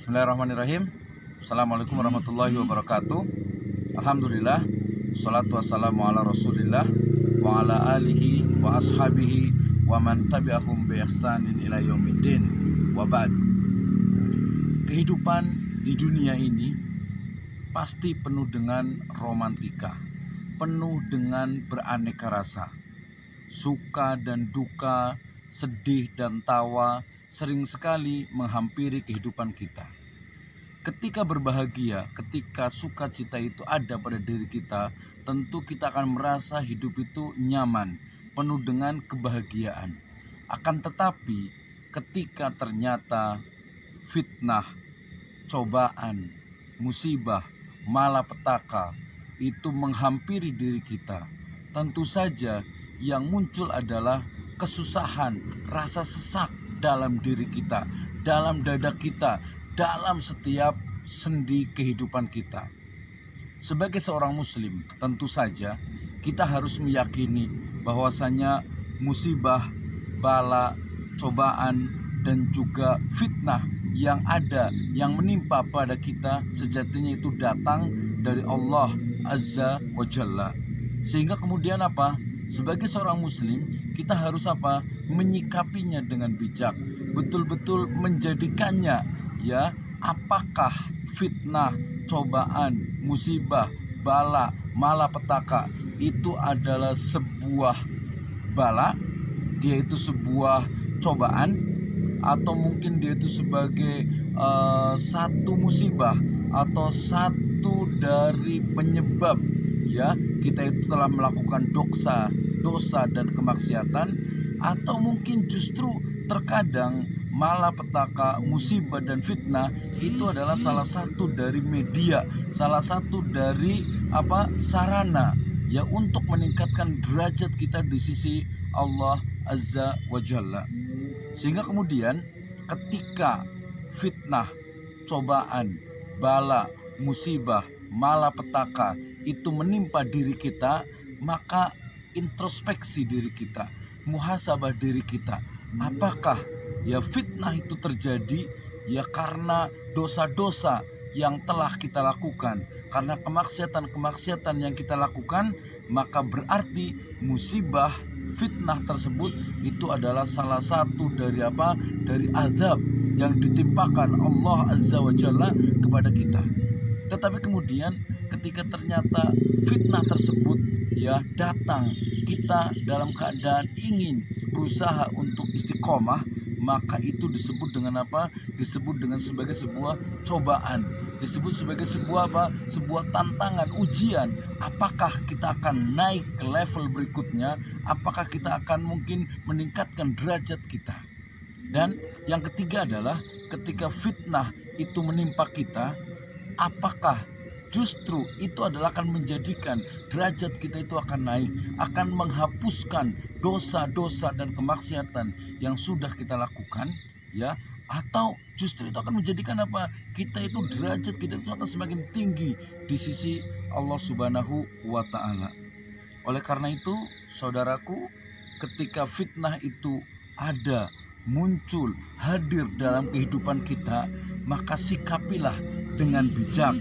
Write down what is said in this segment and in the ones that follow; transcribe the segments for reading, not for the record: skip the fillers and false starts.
Bismillahirrahmanirrahim. Assalamualaikum warahmatullahi wabarakatuh. Alhamdulillah, salatu wassalamu ala rasulillah wa ala alihi wa ashabihi wa man tabi'ahum bi ihsanin ila yaumiddin wa ba'd. Kehidupan di dunia ini pasti penuh dengan romantika, penuh dengan beraneka rasa. Suka dan duka, sedih dan tawa sering sekali menghampiri kehidupan kita. Ketika berbahagia, ketika sukacita itu ada pada diri kita, tentu kita akan merasa hidup itu nyaman, penuh dengan kebahagiaan. Akan tetapi, ketika ternyata fitnah, cobaan, musibah, malapetaka itu menghampiri diri kita, tentu saja yang muncul adalah kesusahan, rasa sesak dalam diri kita, dalam dada kita, dalam setiap sendi kehidupan kita. Sebagai seorang muslim, tentu saja kita harus meyakini bahwasanya musibah, bala, cobaan, dan juga fitnah yang ada, yang menimpa pada kita, sejatinya itu datang dari Allah Azza wa Jalla. Sehingga kemudian apa? Sebagai seorang muslim, kita harus apa? Menyikapinya dengan bijak, betul-betul menjadikannya, ya, apakah fitnah, cobaan, musibah, bala, malapetaka itu adalah sebuah bala, dia itu sebuah cobaan, atau mungkin dia itu sebagai satu musibah atau satu dari penyebab, ya, kita itu telah melakukan dosa dan kemaksiatan, atau mungkin justru terkadang malapetaka, musibah dan fitnah itu adalah salah satu dari media, salah satu dari sarana, ya, untuk meningkatkan derajat kita di sisi Allah Azza wa Jalla. Sehingga kemudian ketika fitnah, cobaan, bala, musibah, malapetaka itu menimpa diri kita, maka introspeksi diri kita, muhasabah diri kita. Apakah ya fitnah itu terjadi ya karena dosa-dosa yang telah kita lakukan, karena kemaksiatan-kemaksiatan yang kita lakukan, maka berarti musibah, fitnah tersebut itu adalah salah satu dari dari azab yang ditimpakan Allah Azza wa Jalla kepada kita. Tetapi kemudian ketika ternyata fitnah tersebut ya datang, kita dalam keadaan ingin berusaha untuk istiqomah, maka itu disebut dengan apa? Disebut dengan sebagai sebuah cobaan, disebut sebagai sebuah sebuah tantangan, ujian. Apakah kita akan naik ke level berikutnya? Apakah kita akan mungkin meningkatkan derajat kita? Dan yang ketiga adalah ketika fitnah itu menimpa kita, apakah justru itu adalah akan menjadikan derajat kita itu akan naik, akan menghapuskan dosa-dosa dan kemaksiatan yang sudah kita lakukan, ya, atau justru itu akan menjadikan apa? Kita itu derajat kita itu akan semakin tinggi di sisi Allah Subhanahu wa Ta'ala. Oleh karena itu, saudaraku, ketika fitnah itu ada, muncul, hadir dalam kehidupan kita, maka sikapilah dengan bijak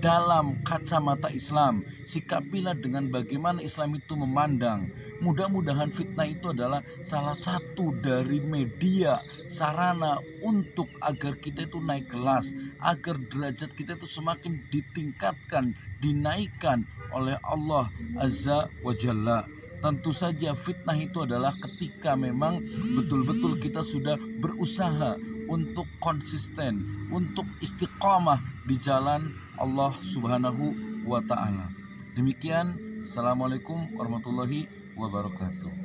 dalam kacamata Islam. Sikapilah dengan bagaimana Islam itu memandang. Mudah-mudahan fitnah itu adalah salah satu dari media, sarana untuk agar kita itu naik kelas, agar derajat kita itu semakin ditingkatkan, dinaikkan oleh Allah Azza wa Jalla. Tentu saja fitnah itu adalah ketika memang betul-betul kita sudah berusaha untuk konsisten, untuk istiqamah di jalan Allah Subhanahu wa Ta'ala. Demikian, Assalamualaikum warahmatullahi wabarakatuh.